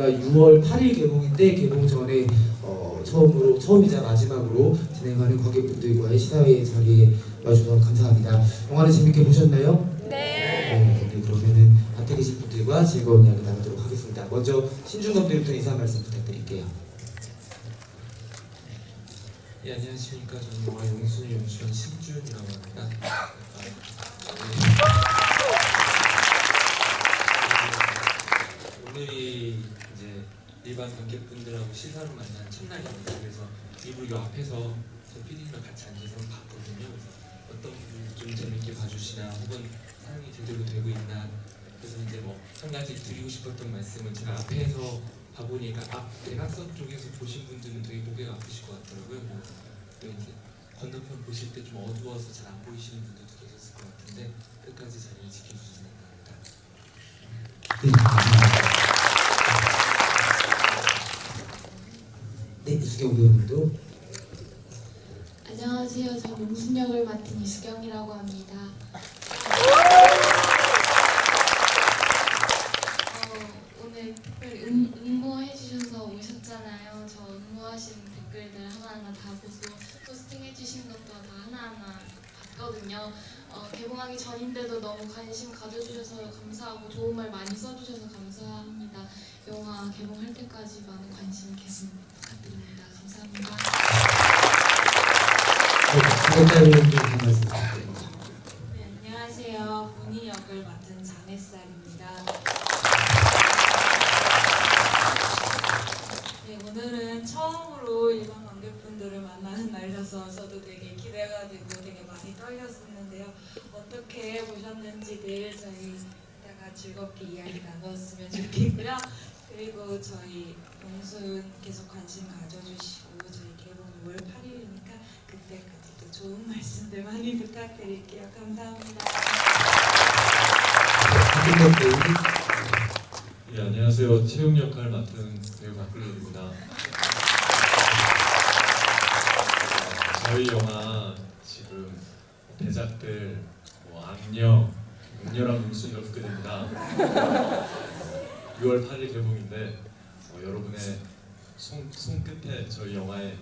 저희가 6월 8일 개봉인데 개봉 전에 처음이자 마지막으로 진행하는 관객분들과의 시사회 자리에 와주셔서 감사합니다. 영화를 재밌게 보셨나요? 네. 그러면은 앞에 계신 분들과 즐거운 이야기 나누도록 하겠습니다. 먼저 신중 감독부터 인사 말씀 부탁드릴게요. 예, 안녕하십니까. 저는 영화 용순이 연출한 신준이라고 합니다. 오늘이 이제 일반 관객분들하고 시사로 만난 첫날입니다. 그래서 일부 요 앞에서 저 PD님과 같이 앉아서 봤거든요. 그래서 어떤 분이 좀 재밌게 봐주시나 혹은 사용이 제대로 되고 있나. 그래서 이제 뭐 한 가지 드리고 싶었던 말씀은 제가 앞에서 봐보니까 앞 대각선 쪽에서 보신 분들은 되게 고개가 아프실 것 같더라고요. 또 이제 건너편 보실 때 좀 어두워서 잘 안 보이시는 분들도 계셨을 것 같은데 끝까지 자리를 지켜주시기 바랍니다. 네, 이수경 배우님도. 안녕하세요. 저 용순 역을 맡은 이수경이라고 합니다. 오늘 특별히 응모해 주셔서 오셨잖아요. 저 응모하신 댓글들 하나하나 다 보고 포스팅해 주신 것도 다 하나하나 봤거든요. 개봉하기 전인데도 너무 관심 가져주셔서 감사하고 좋은 말 많이 써주셔서 감사합니다. 영화 개봉할 때까지 많은 관심 계속 부탁드립니다. 감사합니다. 네, 안녕하세요. 문희 역을 맡은 장혜살입니다. 네, 오늘은 처음으로 일반 관객분들을 만나는 날이라서 저도 되게 기대가 되고 되게 많이 떨렸었는데요. 어떻게 보셨는지들 저희 이따가 즐겁게 이야기 나눴으면 좋겠고요. 그리고 저희 용순 계속 관심 가져주시고 저희 개봉 6월 8일이니까 그때까지도 좋은 말씀들 많이 부탁드릴게요. 감사합니다. 예, 안녕하세요. 채용 역할 맡은 배우 박근록입니다. 저희 영화 지금 대작들 악녀, 악녀랑 용순이가 붙게 됩니다. 6월 8일 개봉인데 여러분의 손끝에 저희 영화에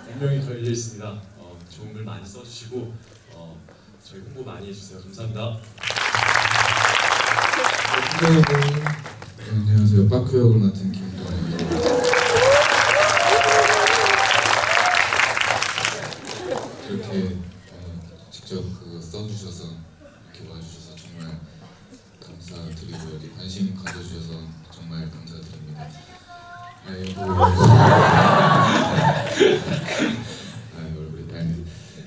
분명히 걸려 있습니다. 좋은 글 많이 써주시고 저희 홍보 많이 해주세요. 감사합니다. 안녕하세요. 빠크 역을 맡은 김동현입니다. 이렇게 직접 써주셔서 이렇게 와주셔서 정말 감사드리고 여기 관심 가져주셔서 정말 감사드립니다. 아이고 얼굴이 빨네.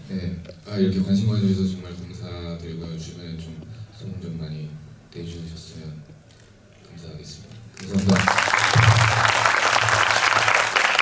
네, 이렇게 관심 가져주셔서 정말 감사드리고요. 주변에 좀 소문 좀 많이 내주셨으면 감사하겠습니다. 감사합니다.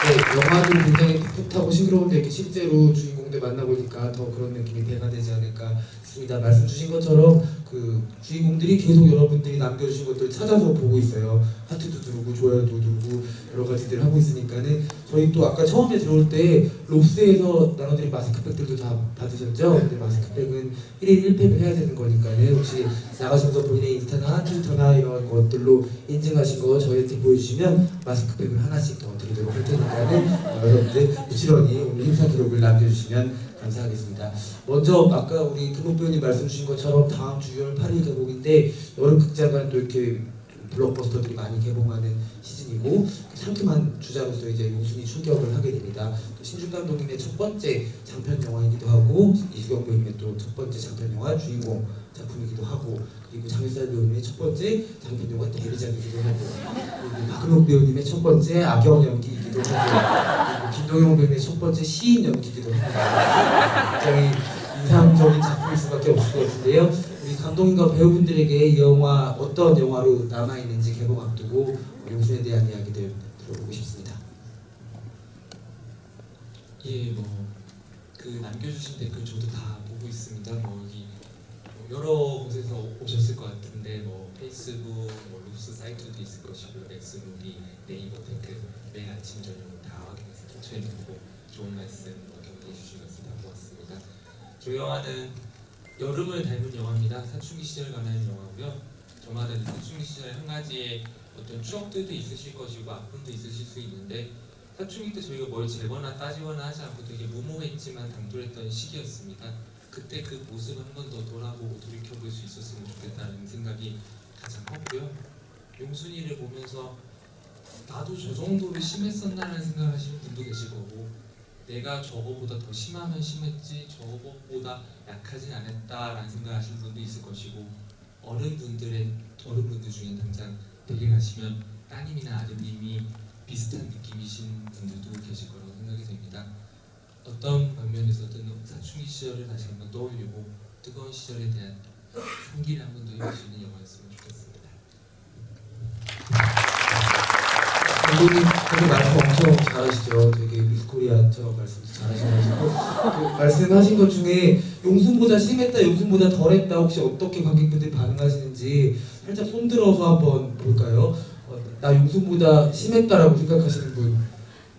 네, 영화는 굉장히 풋풋하고 싱그러운데 이렇게 실제로 주인공들 만나보니까 더 그런 느낌이 배가 되지 않을까 싶습니다. 말씀 주신 것처럼 그 주인공들이 계속 여러분들이 남겨주신 것들 찾아서 보고 있어요. 하트도 누르고 좋아요도 누르고 여러 가지들 하고 있으니까는 저희 또 아까 처음에 들어올 때 롭스에서 나눠드린 마스크팩들도 다 받으셨죠? 근데 마스크팩은 1인 1팩을 해야 되는 거니까는 혹시 나가시면서 본인의 인스타나 트위터나 이런 것들로 인증하신 거 저희한테 보여주시면 마스크팩을 하나씩 더 드리도록 할 테니까는 여러분들 부지런히 오늘 행사 기록을 남겨주시면 감사하겠습니다. 먼저 아까 우리 금옥 배우님 말씀 주신 것처럼 다음 주 6월 8일 개봉인데 여름 극장관 또 이렇게 블록버스터들이 많이 개봉하는 시즌이고 상큼한 주자로서 이제 용순이 출격을 하게 됩니다. 또 신중 감독님의 첫 번째 장편 영화이기도 하고 이수경 배우님의 또 첫 번째 장편 영화 주인공 작품이기도 하고 그리고 장혜살 배우님의 첫 번째 장편 영화 대리작이기도 하고 그리고 박근옥 배우님의 첫 번째 악역 연기이기도 하고 그리고 김동영 배우님의 첫 번째 시인 연기이기도 합니다. 굉장히 인상적인 작품일 수밖에 없을 것 같은데요. 우리 감독님과 배우분들에게 이 영화 어떤 영화로 남아있는지 개봉 앞두고 용순에 대한 이야기들 들어보고 싶습니다. 예, 그 남겨주신 댓글 저도 다 보고 있습니다. 여기 여러 곳에서 오셨을 것 같은데 페이스북, 루스 사이트도 있을 것이고 렉스무비, 네이버 댓글 매일 아침 저녁 다 확인해서 도착해보고 좋은 말씀 격려해 주신 것을 다 보았습니다. 저희 영화는 여름을 닮은 영화입니다. 사춘기 시절 관한 영화고요. 저마다 사춘기 시절에 한 가지의 어떤 추억들도 있으실 것이고 아픔도 있으실 수 있는데 사춘기 때 저희가 뭘 재거나 따지거나 하지 않고 되게 무모했지만 당돌했던 시기였습니다. 그때 그 모습 한 번 더 돌아보고 돌이켜볼 수 있었으면 좋겠다는 생각이 가장 컸고요. 용순이를 보면서 나도 저 정도로 심했었나라는 생각하시는 분도 계실 거고 내가 저거보다 더 심하면 심했지 저것보다 약하진 않았다라는 생각하시는 분도 있을 것이고 어른분들 중에 당장 댁에 가시면 따님이나 아드님이 비슷한 느낌이신 분들도 계실 거라고 생각이 됩니다. 어떤 방면에서든 사춘기 시절을 다시 한번 떠올리고 뜨거운 시절에 대한 상기를 한번 더 해보시는 영화였으면 좋겠습니다. 감독님 되게 말씀 엄청 잘하시죠. 되게 미스코리아처럼 말씀도 잘하셔가지고 그 말씀하신 것 중에 용순보다 심했다, 용순보다 덜했다 혹시 어떻게 관객분들이 반응하시는지 살짝 손들어서 한번 볼까요? 나 용순보다 심했다라고 생각하시는 분,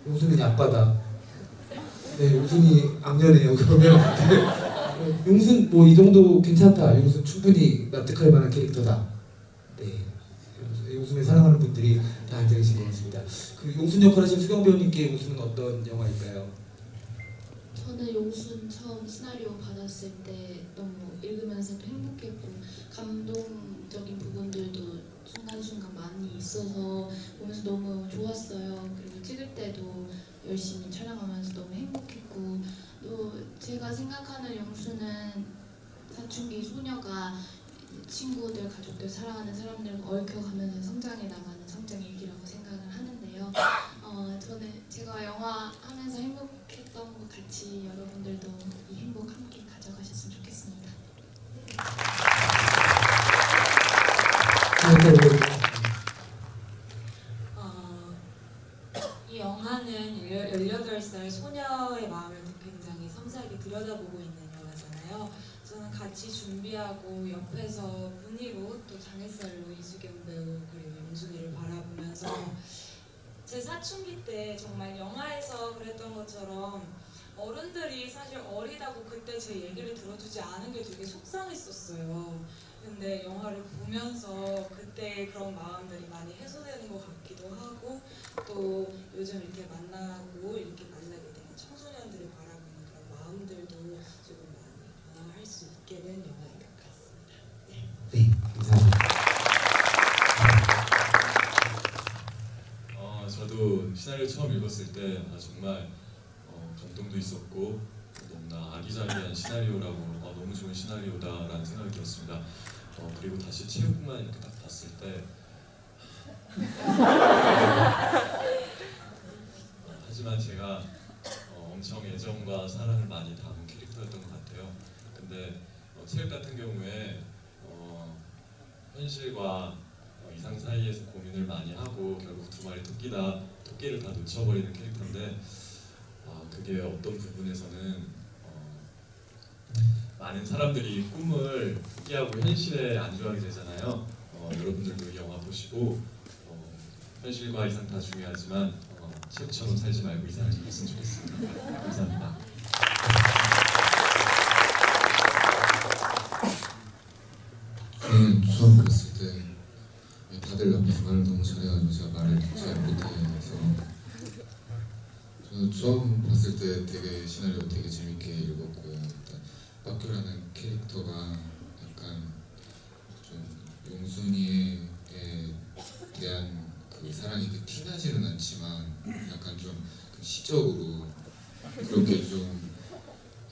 용순이 아빠다. 네, 용순이 악녀네요. 그러면 네, 용순 뭐 이 정도 괜찮다. 용순 충분히 납득할 만한 캐릭터다. 네, 용순을 사랑하는 분들이 다 앉아 계신 것 같습니다. 그 용순 역할 하신 수경 배우님께 용순은 어떤 영화일까요? 저는 용순 처음 시나리오 받았을 때 너무 읽으면서도 행복했고 감동적인 부분들도 순간순간 많이 있어서 보면서 너무 좋았어요. 그리고 찍을 때도 열심히 촬영하면서 너무 행복했고 또 제가 생각하는 용순은 사춘기 소녀가 친구들, 가족들, 사랑하는 사람들과 얽혀가면서 성장해 나가는 성장 일기라고 생각을 하는데요. 저는 제가 영화 하면서 행복했던 것 같이 여러분들도 이 행복 함께 가져가셨으면 좋겠습니다. 이 영화는 18살 소녀의 마음을 굉장히 섬세하게 들여다보고 있는 영화잖아요. 저는 같이 준비하고 옆에서 분위로 또 장애살로 이수경 배우 그리고 용순이를 바라보면서 제 사춘기 때 정말 영화에서 그랬던 것처럼 어른들이 사실 어리다고 그때 제 얘기를 들어주지 않은 게 되게 속상했었어요. 근데 영화를 보면서 그때 그런 마음들이 많이 해소되는 것 같기도 하고 또 요즘 이렇게 만나고 이렇게 만나게 되는 청소년들을 바라보는 그런 마음들도 조금 많이 변화할 수 있게 된 영화인 것 같습니다. 네, 감사합니다. 저도 시나리오 처음 읽었을 때 정말 감동도 있었고 너무나 아기자기한 시나리오라고 너무 좋은 시나리오다라는 생각이 들었습니다. 그리고 다시 체육만 이렇게 딱 봤을 때 하지만 제가 엄청 애정과 사랑을 많이 담은 캐릭터였던 것 같아요. 근데 체육 같은 경우에 현실과 이상 사이에서 고민을 많이 하고 결국 두 마리 토끼를 다 놓쳐버리는 캐릭터인데 그게 어떤 부분에서는 많은 사람들이 꿈을 포기하고 현실에 안주하게 되잖아요. 여러분들도 이 영화 보시고 현실과 이상 다 중요하지만 체육처럼 살지 말고 이상을 살았으면 좋겠습니다. 감사합니다. 저는 처음 봤을 때 다들 앞에서 말을 너무 잘해가지고 제가 말을 잘 못해서 저는 처음 봤을 때 되게 시나리오 되게 재밌게 읽었고요. 일단 빠큐라는 캐릭터가 약간 좀 용순이에 대한 그 사랑이 티나지는 않지만 약간 좀 시적으로 그렇게 좀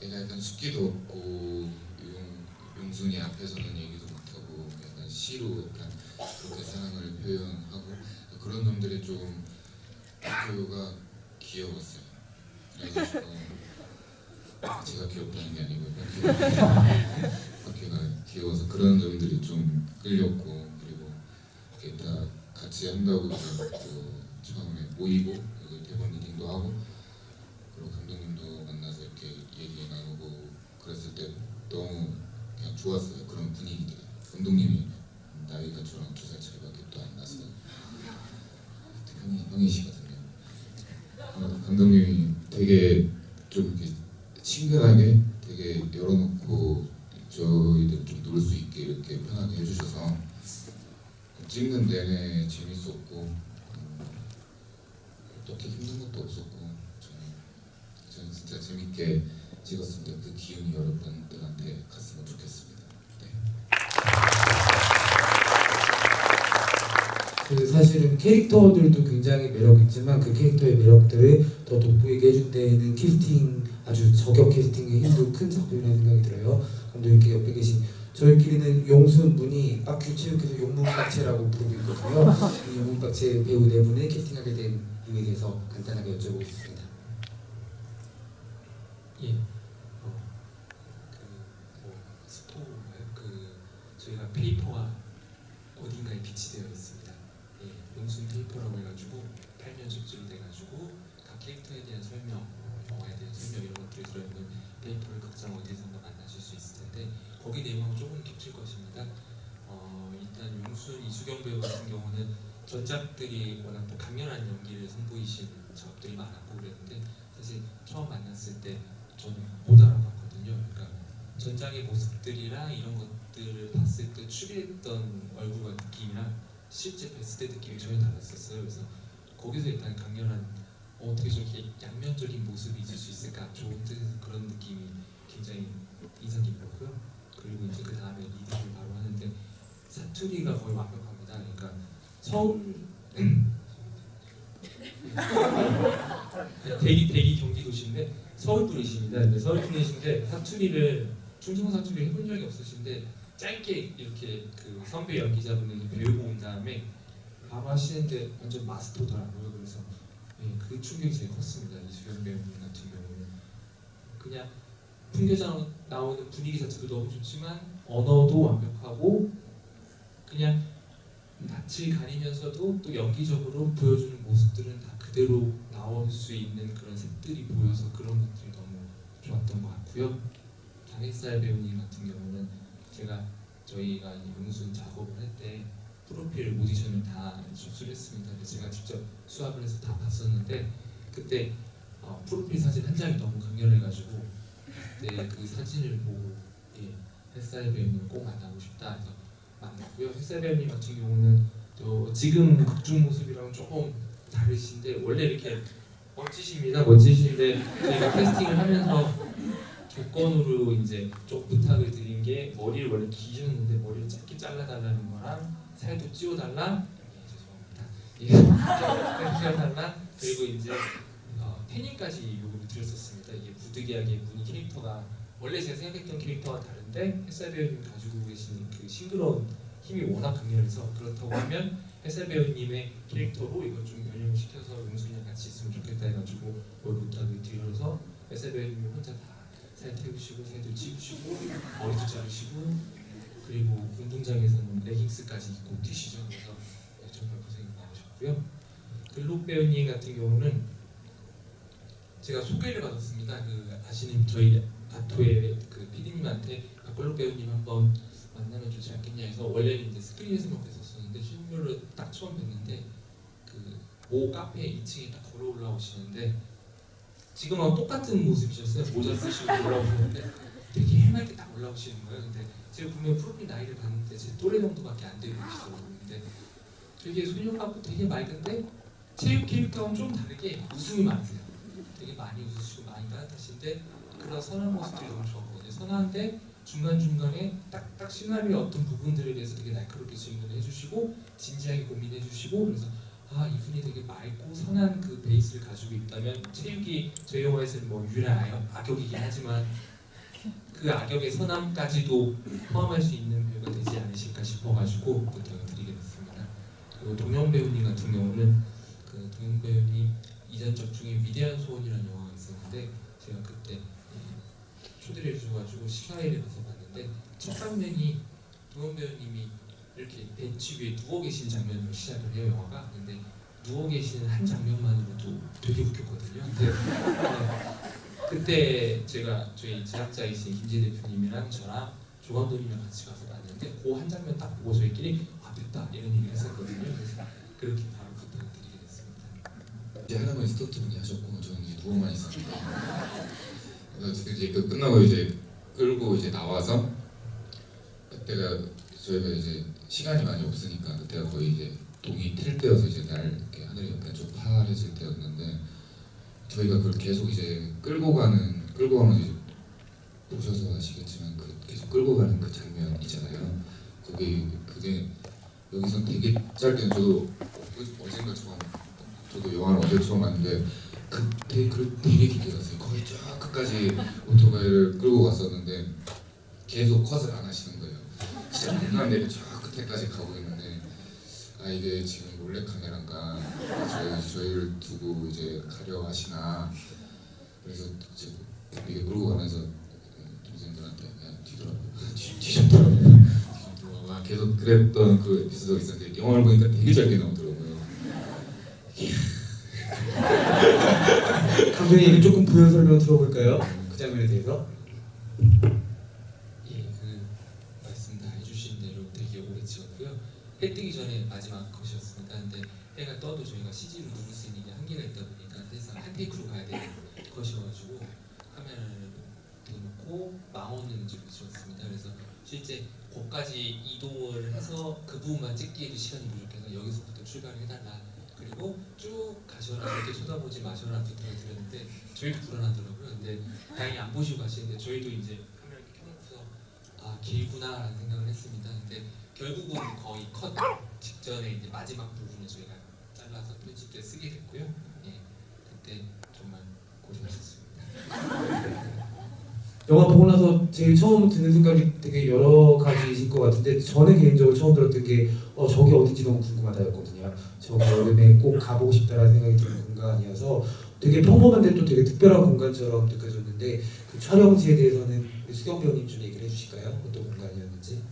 얘가 약간 숫기도 없고 용순이 앞에서는 얘기도 못하고 약간 시로 약간 그렇게 사랑을 표현하고 그런 점들이 좀 학교가 귀여웠어요. 그래가지고 제가 귀엽다는 게 아니고 학교가 귀여워서 그런 점들이 좀 끌렸고 그리고 이렇게 다 같이 한다고 그 처음에 모이고 그리고 대본 리딩도 하고 그리고 감독님도 만나서 이렇게 얘기 나누고 그랬을 때 너무 그냥 좋았어요. 그런 분위기들이. 감독님이 나이가 저랑 2살 차이밖에 또 안 나서 형이시거든요. 감독님이 되게 좀 이렇게 친근하게 되게 열어놓고 저희들 좀 놀 수 있게 이렇게 편하게 해주셔서 찍는 내내 재밌었고 어떻게 힘든 것도 없었고 저는 진짜 재밌게 찍었습니다. 그 기운이 여러분들한테 갔으면 좋겠습니다. 그 사실은 캐릭터들도 굉장히 매력 있지만 그 캐릭터의 매력들을 더 돋보이게 해준 데에는 캐스팅 아주 저격 캐스팅의 힘도 큰 작품이라는 생각이 들어요. 감독님께 옆에 계신 저희끼리는 용순 분이 빡큐 체육회에서 용문박채라고 부르고 있거든요. 이 용문박채 배우 네 분을 캐스팅하게 된 이유에 대해서 간단하게 여쭤보겠습니다. 예. 저희가 페이퍼가 어딘가에 비치되어 있습니다. 예, 용순 페이퍼라고 해가지고 8면 숙지로 돼가지고 각 캐릭터에 대한 설명, 영화에 대한 설명 이런 것들이 들어있는 페이퍼를 극장 어디선가 만나실 수 있을 텐데 거기 내용하고 조금 겹칠 것입니다. 일단 용순 이수경 배우 같은 경우는 전작들이 워낙 또 강렬한 연기를 선보이신 작업들이 많았고 그랬는데 사실 처음 만났을 때 저는 못 알아봤거든요. 그러니까 전작의 모습들이랑 이런 것들을 봤을 때 추리했던 얼굴과 느낌이랑 실제 뵀을 때 느낌이 전혀 달랐었어요. 그래서 거기서 일단 강렬한 어떻게 저렇게 양면적인 모습이 있을 수 있을까 좋은 뜻에서 그런 느낌이 굉장히 인상 깊었고요. 그리고 이제 그 다음에 리드를 바로 하는데 사투리가 거의 완벽합니다. 그러니까 서울 대기 경기도시인데 서울 분이십니다. 근데 서울 분이신데 사투리를 충청도 사투리를 해본 적이 없으신데 짧게 이렇게 그 선배 연기자분들이 배우고 온 다음에 바로 하시는데 완전 마스터더라고요. 그래서 예, 그 충격이 제일 컸습니다. 이수경 배우님 같은 경우는 그냥 풍겨져 나오는 분위기 자체도 너무 좋지만 언어도 완벽하고 그냥 낯을 가리면서도 또 연기적으로 보여주는 모습들은 다 그대로 나올 수 있는 그런 색들이 보여서 그런 것들이 너무 좋았던 것 같고요. 장혜살 배우님 같은 경우는 저희가 용순 작업을 할 때 프로필 오디션을 다 접수를 했습니다. 그래서 제가 직접 수합을 해서 다 봤었는데 그때 프로필 사진 한 장이 너무 강렬해가지고 그때 그 사진을 보고 햇살 배우님 꼭 만나고 싶다 해서 만났고요. 햇살 배우님 같은 경우는 또 지금 극중 모습이랑 조금 다르신데 원래 이렇게 멋지신데 저희가 캐스팅을 하면서 조건으로 이제 좀 부탁을 드린 게 머리를 원래 기셨는데 머리를 짧게 잘라달라는 거랑 살도 찌워달라. 죄송합니다. 찌워달라. 그리고 이제 태닝까지 요구를 드렸었습니다. 이게 부득이하게 문희 캐릭터가 원래 제가 생각했던 캐릭터와 다른데 햇살 배우님 가지고 계신 그 싱그러운 힘이 워낙 강렬해서 그렇다고 하면 햇살 배우님의 캐릭터로 이걸 좀 변형을 시켜서 용순이랑 같이 있으면 좋겠다 해가지고 그걸 부탁을 드려서 햇살 배우님이 혼자 다 살 태우시고 살도 찌우시고 머리도 자르시고 그리고 운동장에서는 레깅스까지 입고 뛰시죠. 그래서 정말 고생이 많으셨고요. 글록 배우님 같은 경우는 제가 소개를 받았습니다. 그 아시는 저희 아토의 그 PD님한테 글록 배우님 한번 만나면 좋지 않겠냐 해서 원래는 이제 스크린에서만 뵀었었는데 실물로 딱 처음 뵀는데 그 모 카페 2층에 딱 걸어 올라오시는데 지금하고 똑같은 모습이셨어요. 모자 쓰시고 올라오시는데 되게 해맑게 딱 올라오시는 거예요. 근데 제가 분명 프로필 나이를 봤는데 제 또래 정도밖에 안 되고 계시더라고요. 근데 되게 소년 같고 되게 맑은데 체육 캐릭터랑 좀 다르게 웃음이 많으세요. 되게 많이 웃으시고 많이 따뜻하신데 그런 선한 모습들이 너무 좋았거든요. 선한데 중간중간에 딱딱 시나리오 어떤 부분들에 대해서 되게 날카롭게 질문을 해주시고 진지하게 고민해주시고 그래서 이분이 되게 맑고 선한 그 베이스를 가지고 있다면 체육이 저희 영화에서는 뭐 유일한 악역이긴 하지만 그 악역의 선함까지도 포함할 수 있는 배우가 되지 않으실까 싶어가지고 부탁을 드리게 됐습니다. 그리고 동영 배우님 같은 경우는 그 동영 배우님 이전작 중에 위대한 소원이라는 영화가 있었는데 제가 그때 초대를 해주셔가지고 시사회를 가서 봤는데 첫 장면이 동영 배우님이 이렇게 벤치 위에 누워 계신 장면으로 시작을 해요 영화가. 근데 누워 계시는 한 장면만으로도 되게 웃겼거든요. 근데 그때 제가 저희 제작자이신 김재 대표님이랑 저랑 조 감독님이랑 같이 가서 봤는데 그 한 장면 딱 보고 저희끼리 됐다 이런 얘기를 했었거든요. 그래서 그렇게 바로 부탁드리게 됐습니다. 이제 하나만 스토트분이 하셨고 저는 이제 누워만 있었는데 그래서 이제 그 끝나고 이제 끌고 이제 나와서 그때가 저희가 이제 시간이 많이 없으니까 그때가 거의 이제 동이 틀 때여서 이제 날 이렇게 하늘이 약간 좀 파래질 때였는데 저희가 그걸 계속 이제 끌고 가면서 이제 보셔서 아시겠지만 그 계속 끌고 가는 그 장면 있잖아요. 그게 여기서 되게 짧게 저도 어젠가 저도 영화를 어제 처음 봤는데 그때 되게 길게 갔어요. 거의 쫙 끝까지 오토바이를 끌고 갔었는데 계속 컷을 안 하시는 거예요. 진짜 말도 내려 저 끝에까지 가고 있는데 이게 지금 몰래 카메라인가 저희를 두고 이제 가려 하시나 그래서 이게 끌고 가면서 동생들한테 야 뒤졌더라고 계속 그랬던 그 에피소드가 있었는데 영화를 보니까 되게 짧게 나오더라고요. 감독님 조금 부연 설명 들어볼까요? 그 장면에 대해서. 예, 그 말씀 다 해주신 대로 되게 오래 찍었고요. 해 뜨기 전에 마지막 컷이었습니다. 근데 해가 떠도 저희가 CG로 누를 수 있는 게 한계가 있다 보니까 사실상 한 테이크로 가야 되는 컷이어가지고 카메라를 대놓고 망원을 찍었습니다. 그래서 실제 거기까지 이동을 해서 그 부분만 찍기에도 시간이 부족해서 여기서부터 출발을 해달라. 그리고 쭉 가셔라 이렇게 쳐다보지 마셔라 부탁을 드렸는데 저희도 불안하더라고요. 근데 다행히 안 보시고 가시는데 저희도 이제 카메라 이렇게 켜놓고서 길구나라는 생각을 했습니다. 근데 결국은 거의 컷 직전에 이제 마지막 부분을 저희가 잘라서 편집 때 쓰게 됐고요. 예, 그때 정말 고생하셨습니다. 영화 보고 나서 제일 처음 드는 생각이 되게 여러 가지이실 것 같은데 저는 개인적으로 처음 들었던 게 저기 어딘지 너무 궁금하다였거든요. 저기 여름에 꼭 가보고 싶다라는 생각이 드는 공간이어서 되게 평범한데 또 되게 특별한 공간처럼 느껴졌는데 그 촬영지에 대해서는 수경 배우님 좀 얘기를 해주실까요? 어떤 공간이었는지.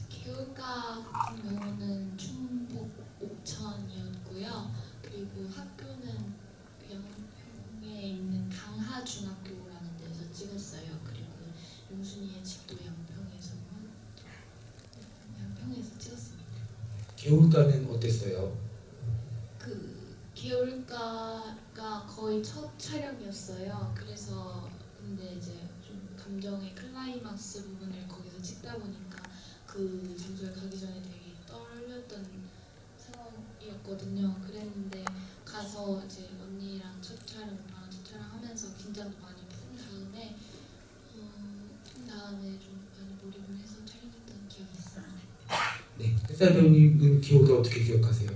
개울가 같은 경우는 충북 옥천이었고요. 그리고 학교는 영평에 있는 강하중학교라는 데서 찍었어요. 그리고 용순이의 집도 양평에서 찍었습니다. 개울가는 어땠어요? 그 개울가가 거의 첫 촬영이었어요. 그래서 근데 이제 좀 감정의 클라이막스 부분을 거기서 찍다 보니까 그 장소에 가기 전에 되게 떨렸던 상황이었거든요. 그랬는데 가서 이제 언니랑 첫 촬영, 오빠랑 첫 촬영하면서 긴장도 많이 푼 다음에 좀 많이 몰입을 해서 촬영했던 기억이 있습니다. 네, 햇살 배우님은 개울가 어떻게 기억하세요?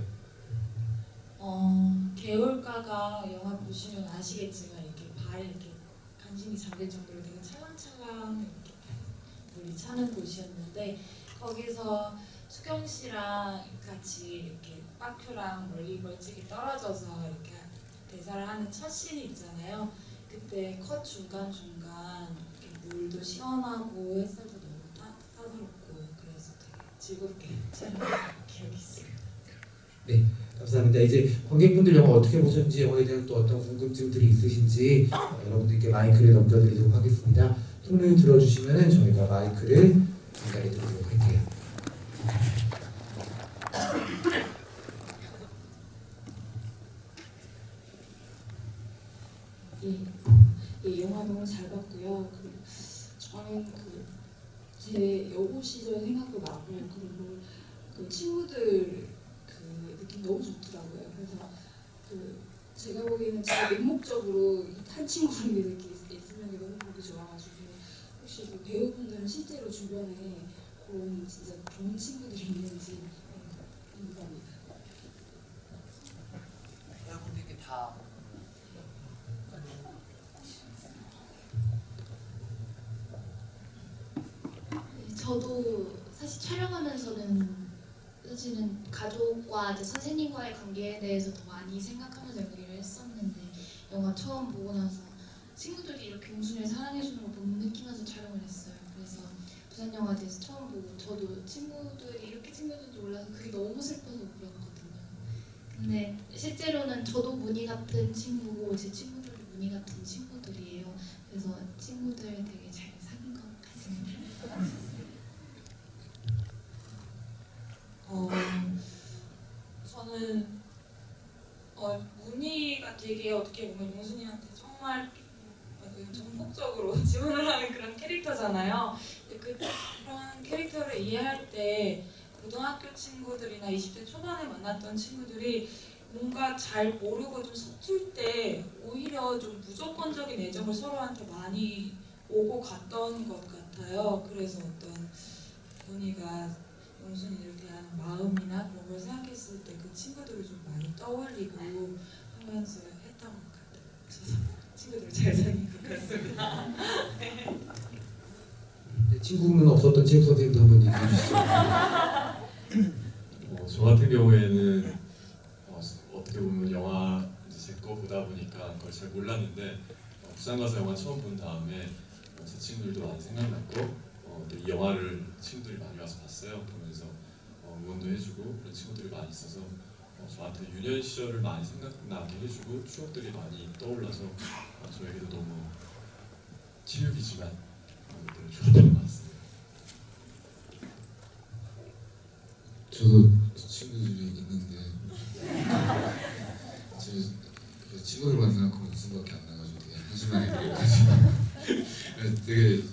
개울가가 영화 보시면 아시겠지만 이렇게 발에 이렇게 간신히 잠길 정도로 되게 찰랑찰랑 이렇게 물이 차는 곳이었는데 거기서 수경 씨랑 같이 이렇게 빠큐랑 멀리 멀찍이 떨어져서 이렇게 대사를 하는 첫 씬이 있잖아요. 그때 컷 중간중간 이렇게 물도 시원하고 햇살도 너무 따뜻하고 그래서 되게 즐겁게 촬영한 기억이 있어요. 네, 감사합니다. 이제 관객분들 영화 어떻게 보셨는지 영화에 대한 또 어떤 궁금증들이 있으신지 여러분들께 마이크를 넘겨드리도록 하겠습니다. 손을 들어주시면 저희가 마이크를 전달해드리도록 할게요. 예, 영화 너무 잘 봤고요. 저는 제 여고 시절 생각도 나고 그리고 그 친구들 그 느낌 너무 좋더라고요. 그래서 제가 보기에는 제가 맹목적으로 한 친구랑 이렇게 있으면 너무 보기 좋아가지고 혹시 그 배우분들은 실제로 주변에 그런 진짜 좋은 친구들이 있는지 궁금합니다. 여러분들께 다 저도 사실 촬영하면서는 사실은 가족과 이제 선생님과의 관계에 대해서 더 많이 생각하면서 연기를 했었는데 영화 처음 보고 나서 친구들이 이렇게 용순이를 사랑해주는 걸 못 느끼면서 촬영을 했어요. 그래서 부산영화제에서 처음 보고 저도 친구들이 이렇게 챙겨준지 몰라서 그게 너무 슬퍼서 울었거든요. 근데 실제로는 저도 무늬 같은 친구고 제 친구들도 무늬 같은 친구들이에요. 그래서 친구들 되게 잘 사귄 것 같습니다. 저는 문희가 되게 어떻게 보면 용순이한테 정말 전폭적으로 지원을 하는 그런 캐릭터잖아요. 근데 그런 캐릭터를 이해할 때 고등학교 친구들이나 20대 초반에 만났던 친구들이 뭔가 잘 모르고 좀 서툴 때 오히려 좀 무조건적인 애정을 서로한테 많이 오고 갔던 것 같아요. 그래서 어떤 본이가 영순이를 대한 마음이나 그런 걸 생각했을 때 그 친구들을 좀 많이 떠올리고 하면서 했던 것 같아요. 그래서 친구들 잘 사귄 것 같습니다. 네, 친구는 없었던 체육 선생님도 한번 얘기해 주시죠. 저 같은 경우에는 어떻게 보면 영화 이제 제 거 보다 보니까 그걸 잘 몰랐는데 부산 가서 영화 처음 본 다음에 제 친구들도 많이 생각났고 또 이 영화를 친구들이 많이 와서 봤어요. 보면서 응원도 해주고 그런 친구들이 많이 있어서 저한테 유년 시절을 많이 생각나게 해주고 추억들이 많이 떠올라서 저에게도 너무 체육이지만 너무 좋았던 것 같습니다. 저도 친구들이 있는데 제 친구들만 생각하면 웃음밖에 안 나가지고 되게 한심하게 그래가지고 되게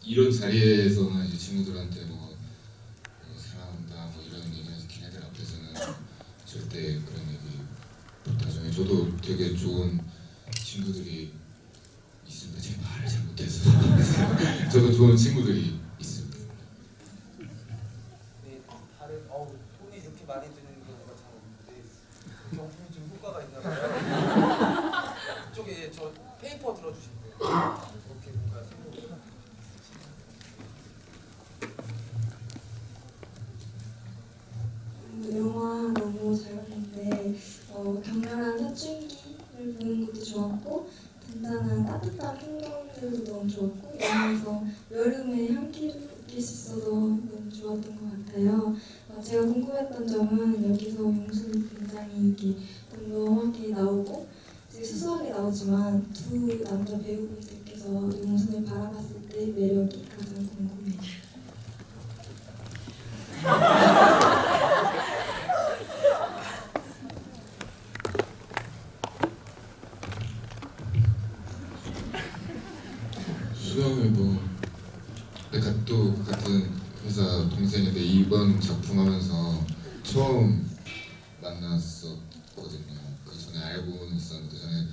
이런 자리에서는 이제 친구들한테 뭐 사랑한다 뭐 이런 얘기하지 걔네들 앞에서는 절대 그런 얘기 못하죠. 저도 되게 좋은 친구들이 있습니다. 제가 말을 잘 못해서 저도 좋은 친구들이 있습니다. 네, 다른 손이 이렇게 많이 드는 경우가 잘 없는데 경품이 좀 효과가 있나 봐요. 이쪽에 저 페이퍼 들어주시면 돼요. 이렇게 뭔가 생각보다 영화 너무 잘 봤는데 강렬한 사춘기를 보는 것도 좋았고 단단한 따뜻한 풍경들도 너무 좋았고 영화에서 여름의 향기를 느낄 수 있어서 너무 좋았던 것 같아요. 제가 궁금했던 점은 여기서 용순이 굉장히 이렇게 널널하게 나오고 되게 수수하게 나오지만 두 남자 배우분들께서 용순을 바라봤을 때 매력이 가장 궁금해요. 수영이 뭐 내가 또 같은 회사 동생인데 이번 작품 하면서 처음 만났었거든요. 그 전에 알고는 있었는데 그 전에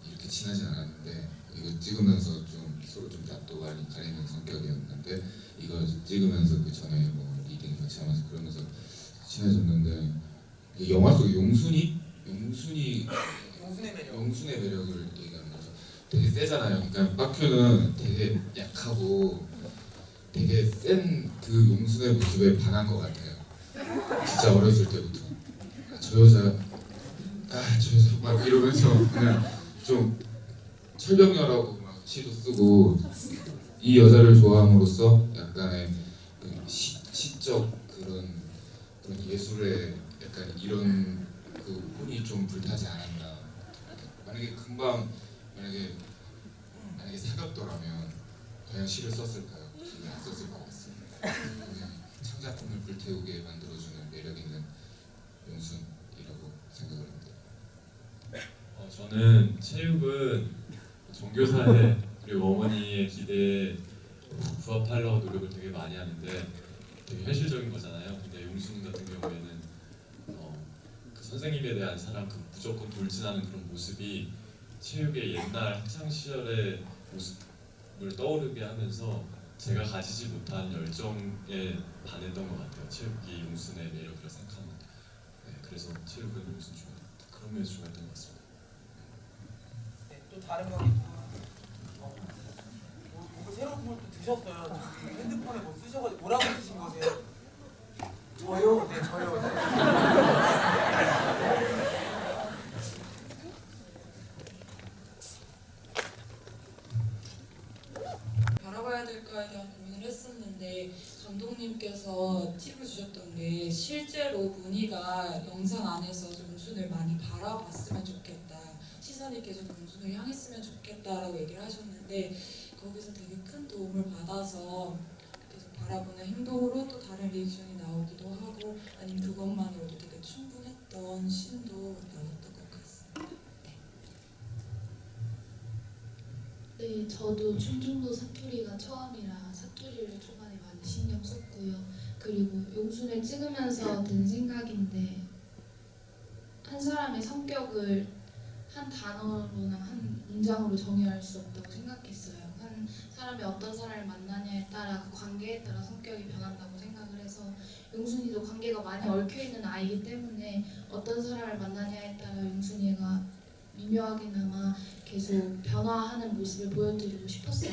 이렇게 친하진 않았는데 이거 찍으면서 좀 서로 좀 낯도 많이 가리는 성격이었는데 이거 찍으면서 그 전에 뭐 리딩 같이 하면서 그러면서 친해졌는데 이 영화 속 용순의 매력을 얘기하는 거죠. 되게 세잖아요. 그러니까 빠큐는 되게 약하고 되게 센 그 용순의 모습에 반한 것 같아요. 진짜 어렸을 때부터 저 여자 막 이러면서 그냥 좀 철벽녀라고 막 시도 쓰고 이 여자를 좋아함으로써 약간의 그 시적 그런 예술의 약간 이런 그 혼이 좀 불타지 않았나. 만약에 사귀었더라면 과연 시를 썼을까요? 시를 안 썼을 것 같습니다. 그냥 창작품을 불태우게 만들어주는 매력 있는 용순이라고 생각을 합니다. 저는 체육은 종교사회 그리고 어머니의 기대에 부합하려고 노력을 되게 많이 하는데 되게 현실적인 거잖아요. 근데 용순 같은 경우에는 그 선생님에 대한 사랑, 그 무조건 돌진하는 그런 모습이 체육의 옛날 학창 시절의 모습을 떠오르게 하면서 제가 가지지 못한 열정에 반했던 것 같아요. 체육이 용순의 매력이라고 생각합니다. 네, 그래서 체육은 용순 그런 면에서 좋아했던 것 같습니다. 네, 또 다른 거 이거 새로운 걸 또 드셨어요. 저기 핸드폰에 뭐 쓰셔가지고 뭐라고 쓰신 거세요? 저요? 네, 저요. 바라봐야 될까에 대한 고민을 했었는데 감독님께서 팁을 주셨던 게 실제로 문희가 영상 안에서 용순을 많이 바라봤으면 좋겠다. 시선이 계속 용순을 향했으면 좋겠다라고 얘기를 하셨는데 거기서 되게 큰 도움을 받아서 계속 바라보는 행동으로 또 다른 리액션이 나오기도 하고 아니면 그것만으로도 되게 충분했던 신도 나왔던 것 같습니다. 네. 네, 저도 충청도 사투리가 처음이라 사투리를 초반에 많이 신경 썼고요. 그리고 용순을 찍으면서 든 생각인데 한 사람의 성격을 한 단어로나 한 문장으로 정의할 수 없다고 생각했어요. 한 사람이 어떤 사람을 만나냐에 따라 그 관계에 따라 성격이 변한다고 생각을 해서 용순이도 관계가 많이 얽혀있는 아이이기 때문에 어떤 사람을 만나냐에 따라 용순이가 미묘하게나마 계속 변화하는 모습을 보여드리고 싶었어요.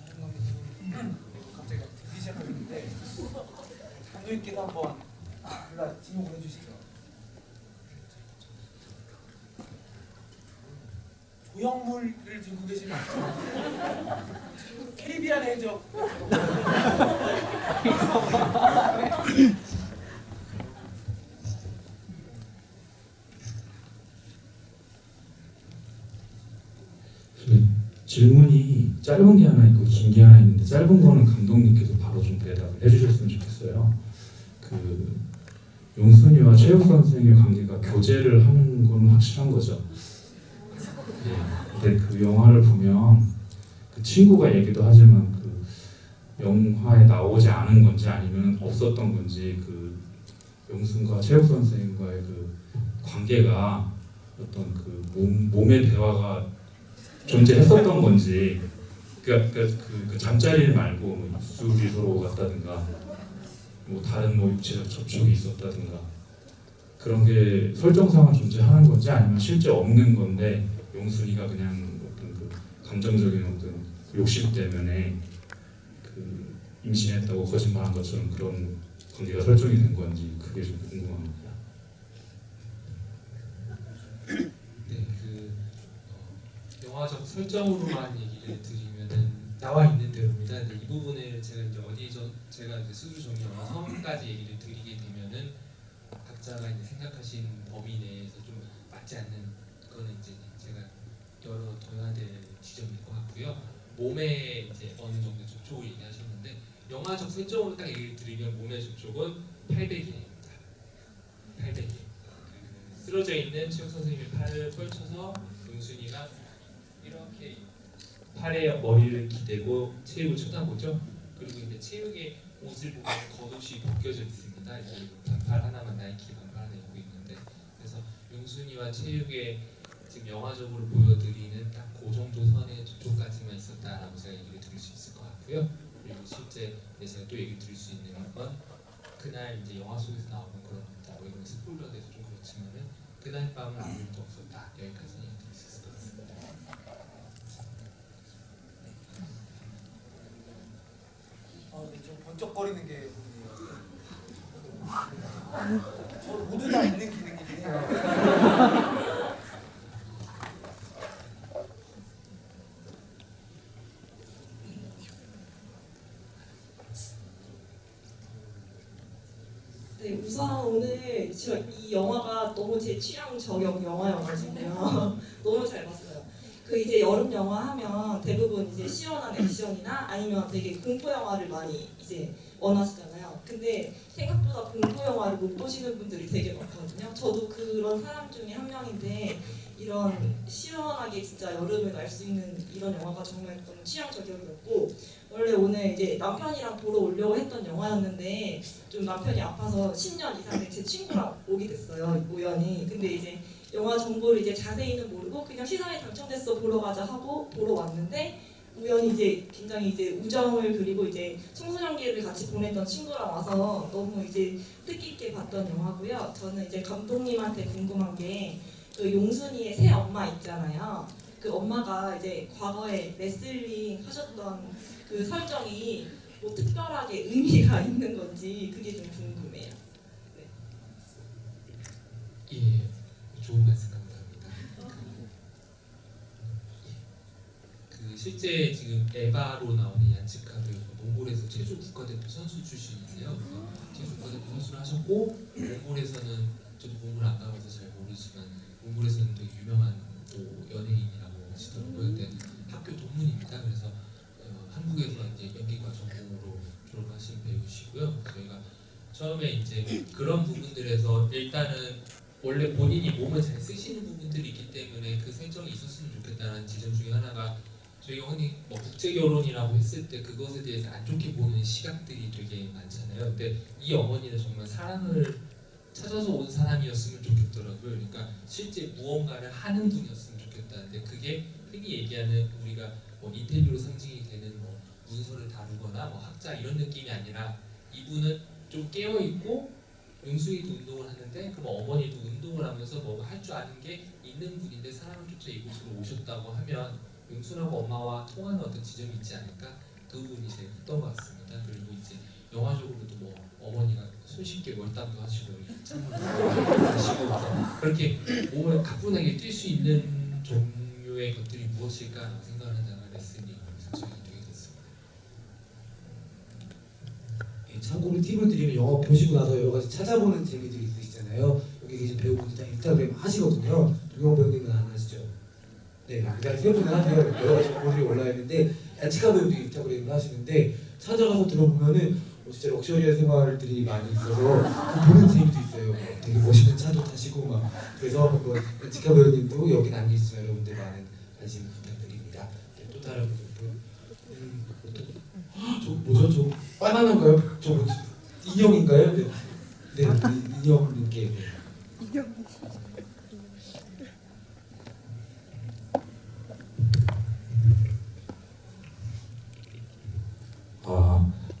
다른 거는 갑자기 듣기 시작하는데 감독님께서 한번 지목을 해주시죠. 조형물을 들고 계시면 안 돼요. 캐리비안 해적. 질문이 짧은 게 하나 있고 긴 게 하나 있는데 짧은 거는 감독님께서 바로 좀 대답을 해주셨으면 좋겠어요. 그 용순이와 최욱 선생의 관계가 교제를 하는 건 확실한 거죠. 예. 근데 그 영화를 보면 그 친구가 얘기도 하지만 그 영화에 나오지 않은 건지 아니면 없었던 건지 그 용순과 최욱 선생과의 그 관계가 어떤 그 몸의 대화가 존재했었던 건지 그 잠자리 말고 뭐 입술이 서로 같다든가 뭐 다른 뭐 육체적 접촉이 있었다든가 그런 게 설정상은 존재하는 건지 아니면 실제 없는 건데 용순이가 그냥 어떤 그 감정적인 어떤 욕심 때문에 그 임신했다고 거짓말한 것처럼 그런 관계가 설정이 된 건지 그게 좀 궁금합니다. 네, 영화적 설정으로만 얘기를 드리면은 나와 있는 대로입니다. 근데 이 부분을 제가 이제 제가 이제 수주 정리 영화 성까지 얘기를 드리게 되면은 각자가 이제 생각하신 범위 내에서 좀 맞지 않는 거는 이제 제가 열어둬야 될 지점일 것 같고요. 몸에 이제 어느 정도 접촉을 얘기하셨는데 영화적 설정으로 딱 얘기를 드리면 몸의 접촉은 800일입니다. 800일. 쓰러져 있는 최욱 선생님의 팔을 펼쳐서 용순이가 이렇게 팔에 머리를 기대고 체육을 쳐다보죠. 그리고 이제 체육의 옷을 보면 겉옷이 벗겨져 있습니다. 이제 반팔 하나만 나이키 반팔 하나 입고 있는데 그래서 용순이와 체육의 지금 영화적으로 보여드리는 딱 그 정도 선의 접촉까지만 있었다라고 제가 얘기를 드릴 수 있을 것 같고요. 그리고 실제 제가 또 얘기 드릴 수 있는 건 그날 이제 영화 속에서 나오는 그런 뭐 이런 스포일러 돼서 좀 그렇지만은 그날 밤은 아무 일도 없었다. 여기까지 얘기 드릴 수 있을 것 같습니다. 네, 좀 번쩍거리는 게 저 모두 다 있는 기능이긴 해요. 네, 우선 오늘 제가 이 영화가 너무 제 취향 저격 영화여가지고요. 너무 잘 봤어요. 그 이제 여름 영화 하면 대부분 이제 시원한 액션이나 아니면 되게 공포 영화를 많이 이제 원하시잖아요. 근데 생각보다 공포 영화를 못 보시는 분들이 되게 많거든요. 저도 그런 사람 중에 한 명인데 이런 시원하게 진짜 여름에 날 수 있는 이런 영화가 정말 너무 취향 저격이었고 원래 오늘 이제 남편이랑 보러 오려고 했던 영화였는데 좀 남편이 아파서 10년 이상 된 제 친구랑 오게 됐어요. 우연히. 근데 이제 영화 정보를 이제 자세히는 모르고 그냥 시상에 당첨됐어 보러 가자 하고 보러 왔는데 우연히 이제 굉장히 이제 우정을 그리고 이제 청소년기를 같이 보냈던 친구랑 와서 너무 이제 뜻깊게 봤던 영화고요. 저는 이제 감독님한테 궁금한 게 그 용순이의 새 엄마 있잖아요. 그 엄마가 이제 과거에 레슬링 하셨던 그 설정이 뭐 특별하게 의미가 있는 건지 그게 좀 궁금해요. 네. 예, 좋은 말씀 감사합니다. 그 실제 지금 에바로 나오는 얀치카도 몽골에서 체조 국가대표 선수 출신이세요. 체조 국가대표 선수를 하셨고 몽골에서는 저도 몽골 안 가봐서 잘 모르지만 몽골에서는 되게 유명한 또 연예인이라고 하시더라고요. 근데 학교 동문입니다. 그래서 한국에서 이제 연기과 전공으로 졸업하신 배우시고요. 저희가 처음에 이제 그런 부분들에서 일단은 원래 본인이 몸을 잘 쓰시는 부분들이 있기 때문에 그 설정이 있었으면 좋겠다는 지점 중에 하나가 저희가 흔히 뭐 국제 결혼이라고 했을 때 그것에 대해서 안 좋게 보는 시각들이 되게 많잖아요. 근데 이 어머니는 정말 사랑을 찾아서 온 사람이었으면 좋겠더라고요. 그러니까 실제 무언가를 하는 분이었으면 좋겠다는데 그게 흔히 얘기하는 우리가 뭐 인테리어 상징이 되는 뭐 문서를 다루거나 뭐 학자 이런 느낌이 아니라 이분은 좀 깨어 있고 용수이도 운동을 하는데 그럼 어머니도 운동을 하면서 뭐가 할 줄 아는 게 있는 분인데 사랑을 쫓아 이곳으로 오셨다고 하면 용순하고 엄마와 통하는 어떤 지점이 있지 않을까 그 부분이 제일 컸던 것 같습니다. 그리고 이제 영화적으로도 뭐 어머니가 손쉽게 월담도 하시고 창문도 하시고 그렇게 몸을 가뿐하게 뛸 수 있는 종류의 것들이 무엇일까 생각을 하다가 레슨이 선정이 되게 됐습니다. 예, 참고로 팁을 드리면 영화 보시고 나서 여러 가지 찾아보는 재미들이 있으시잖아요. 여기 계신 배우분들 다 인스타그램 하시거든요. 동영 배우님은 안 하시죠? 네, 그다음에 세분은 하세요. 여러 가지 정보들이 올라 있는데 야치카 배우도 인스타그램을 하시는데 찾아가서 들어보면은 진짜 럭셔리한 생활들이 많이 있어서 보는 재미도 있어요. 되게 멋있는 차도 타시고 막 그래서 야치카 배우님도 여기 남기시면 여러분들 많은 관심 부탁드립니다. 네, 또 다른 분, 저 뭐죠? 저 바나나인가요? 저 뭐지? 인형인가요? 네, 네, 인형님께. 네.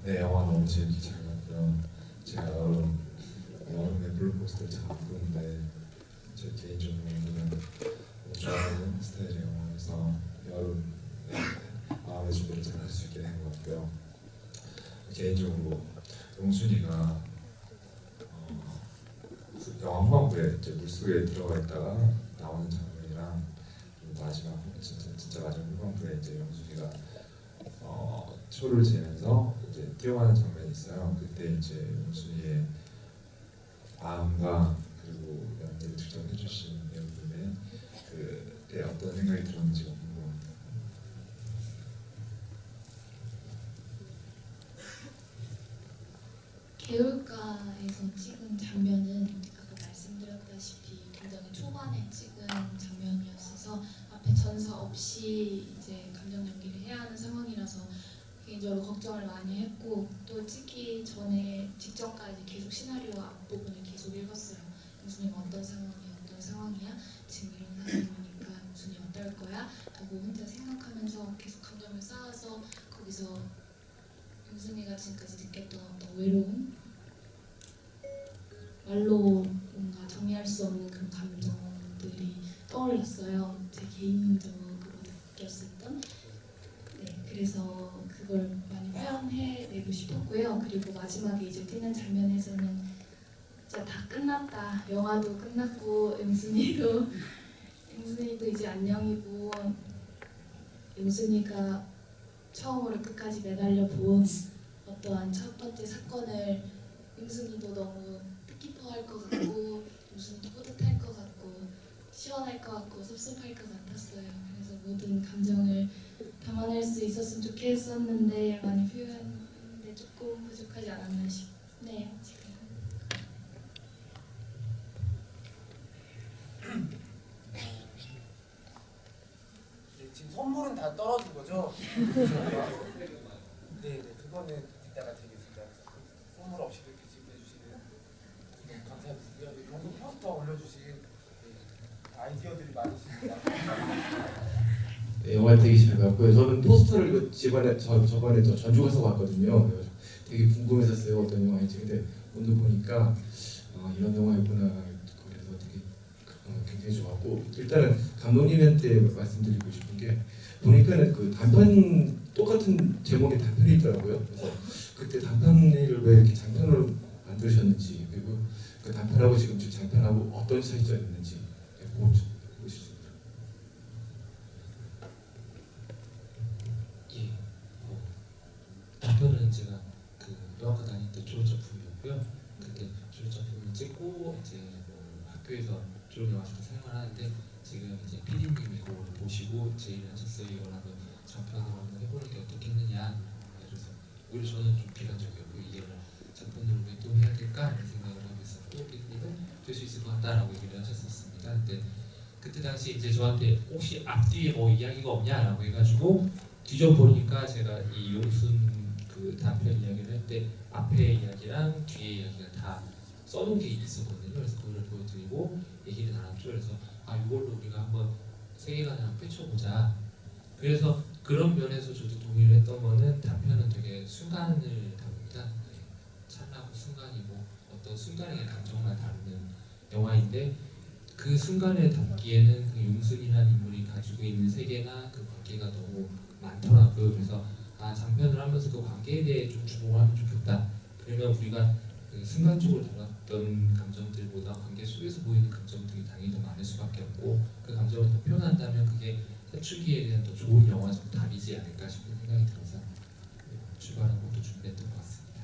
네, 영화 너무 재밌게 잘 봤고요. 제가 여름에 블루포스트를 잘 안 보는데 제 개인적으로는 좋아하는 스타일의 영화여서 여름 마음의 준비를 잘 할 수 있게 된 것 같고요. 개인적으로 용순이가 영화 후반부에 이제 물속에 들어가 있다가 나오는 장면이랑 마지막 진짜 마지막 후반부에 이제 용순이가 초를 재면서 이제 뛰어가는 장면이 있어요. 그때 이제 용순이의 마음과 그리고 연기를 직접 해주신 배우분의 그때 어떤 생각이 들었는지 궁금합니다. 개울가에서 찍은 장면은 아까 말씀드렸다시피 굉장히 초반에 찍은 장면이었어서 앞에 전사 없이 이제 감정 연기를 해야 하는 상황이라서 개인적으로 걱정을 많이 했고 또 찍기 전에 직전까지 계속 시나리오 앞부분을 계속 읽었어요. 용순이가 어떤 상황이야? 지금 이런 상황이니까 용순이 어떨 거야? 라고 혼자 생각하면서 계속 감정을 쌓아서 거기서 용순이가 지금까지 느꼈던 어떤 외로움 말로 뭔가 정의할 수 없는 그런 감정들이 떠올랐어요. 제 개인적으로 느꼈었던 그래서 그걸 많이 표현해내고 싶었고요. 그리고 마지막에 이제 뛰는 장면에서는 진짜 다 끝났다. 영화도 끝났고 용순이도 이제 안녕이고 용순이가 처음으로 끝까지 매달려 본 어떠한 첫 번째 사건을 용순이도 너무 뜻깊어할 것 같고 용순이도 뿌듯할 것 같고 시원할 것 같고 섭섭할 것 같았어요. 그래서 모든 감정을 담아낼 수 있었으면 좋겠었는데 많이 표현했는데 조금 부족하지 않았나 싶네요. 지금. 지금 선물은 다 떨어진 거죠? 네, 그거는 이따가 드리겠습니다. 선물 없이 이렇게 지급해 주시는 감사드리고요. 연극 포스터 올려주신 아이디어들이 많으십니다. 네, 영화 되게 잘 봤고요. 저는 포스터를 저번에 전주 가서 봤거든요. 되게 궁금했었어요. 어떤 영화인지. 근데 오늘 보니까 이런 영화였구나. 그래서 되게 굉장히 좋았고 일단은 감독님한테 말씀드리고 싶은 게 보니까는 그 단편 똑같은 제목의 단편이 있더라고요. 그래서 그때 단편을 왜 이렇게 장편으로 만드셨는지 그리고 그 단편하고 지금 장편하고 어떤 차이점이 있는지 보시죠. 단편은 제가 그 영화과 다닐 때 졸업 작품이었고요. 그때 졸업 작품을 찍고 이제 뭐 학교에서 졸업 영화제로 사용을 하는데 지금 이제 PD님이 그걸 보시고 제의를 하셨어요. 이걸 한번 장편으로 한번 해보는 게 어떻겠느냐. 그래서 오히려 저는 좀 비관적이었고 이걸 장편으로 왜 또 해야 될까 이런 생각을 하고 있었고 PD님은 될 수 있을 것 같다라고 얘기를 하셨었습니다. 근데 그때 당시 이제 저한테 혹시 앞뒤에 뭐 이야기가 없냐라고 해가지고 뒤져보니까 제가 이 용순 그 단편 이야기를 할 때 앞에 이야기랑 뒤에 이야기가 다 써놓은 게 있었거든요. 그래서 그걸 보여드리고 얘기를 나눴죠. 그래서 이걸로 우리가 한번 세계관을 한번 펼쳐보자. 그래서 그런 면에서 저도 동의를 했던 거는 단편은 되게 순간을 다룹니다. 찰나고 순간이고 어떤 순간의 감정만 다루는 영화인데 그 순간에 담기에는 그 용순이라는 인물이 가지고 있는 세계나 그 관계가 너무 많더라고요. 그래서 장편을 하면서 그 관계에 대해 좀 주목을 하면 좋겠다. 그러면 우리가 그 순간적으로 다뤘던 감정들보다 관계 속에서 보이는 감정들이 당연히 더 많을 수밖에 없고 그 감정을 더 표현한다면 그게 사춘기에 대한 더 좋은 영화적 답이지 않을까 싶은 생각이 들어서 출발한 것도 준비했던 것 같습니다.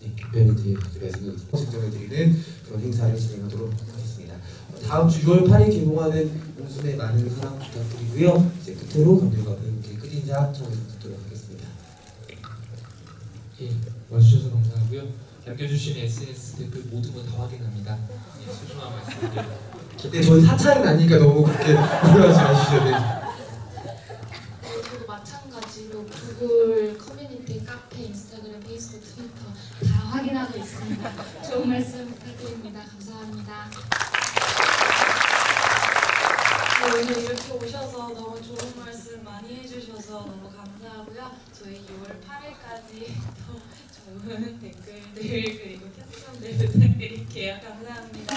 네, 답변이 증정해 드리는 그런 행사를 진행하도록 하겠습니다. 다음 주 6월 8일 개봉하는 용순의 많은 사랑 부탁드리고요. 이제 끝으로 감독과 배우께 끝인사 청해 듣도록 하겠습니다. 예, 와주셔서 감사하고요. 남겨주신 SNS 댓글 모든 건 다 확인합니다. 예, 소중한 말씀들. 근데 저희 사찰은 아니니까 너무 그렇게 오해하지 마시죠. 네. 그리고 마찬가지로 구글 커뮤니티, 카페, 인스타그램, 페이스북, 트위터 다 확인하고 있습니다. 좋은 말씀 부탁드립니다. 감사합니다. 오늘 이렇게 오셔서 너무 좋은 말씀 많이 해주셔서 너무 감사하고요. 저희 6월 8일까지 더 좋은 댓글들 그리고 캡션들 부탁드릴게요. 감사합니다.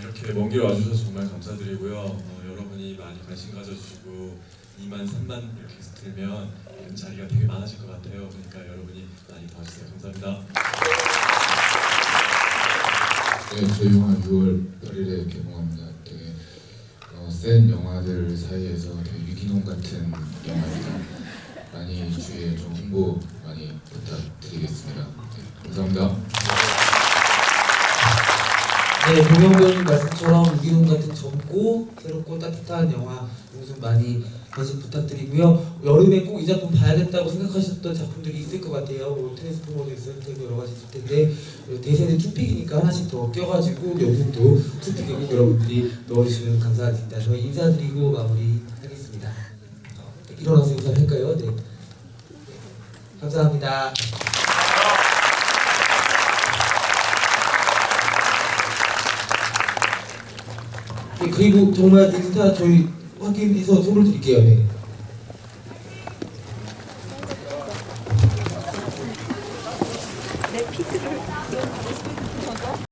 이렇게 먼 길 와주셔서 정말 감사드리고요. 여러분이 많이 관심 가져주시고 2만, 3만 이렇게 들면 자리가 되게 많아질 것 같아요. 그러니까 여러분이 많이 도와주세요. 감사합니다. 네, 저희 영화 6월 8일에 개봉합니다. 되게 센 영화들 사이에서 되게 유기농 같은 영화입니다. 많이 주위에 좀 홍보 많이 부탁드리겠습니다. 네, 감사합니다. 네, 동영배우님 말씀처럼 유기농 같은 젊고 새롭고 따뜻한 영화 용순 많이 관심 부탁드리고요. 여름에 꼭 이 작품 봐야겠다고 생각하셨던 작품들이 있을 것 같아요. 뭐 트랜스포머도 있을 테고 여러 가지 있을 텐데 대세는 투픽이니까 하나씩 더 껴가지고 영순도 투픽에 꼭 여러분들이 넣어주시면 감사하겠습니다. 저희 인사드리고 마무리하겠습니다. 일어나서 인사할까요? 네. 감사합니다. 네, 그리고 정말 인스타 저희 확인해서 선물 드릴게요. 네.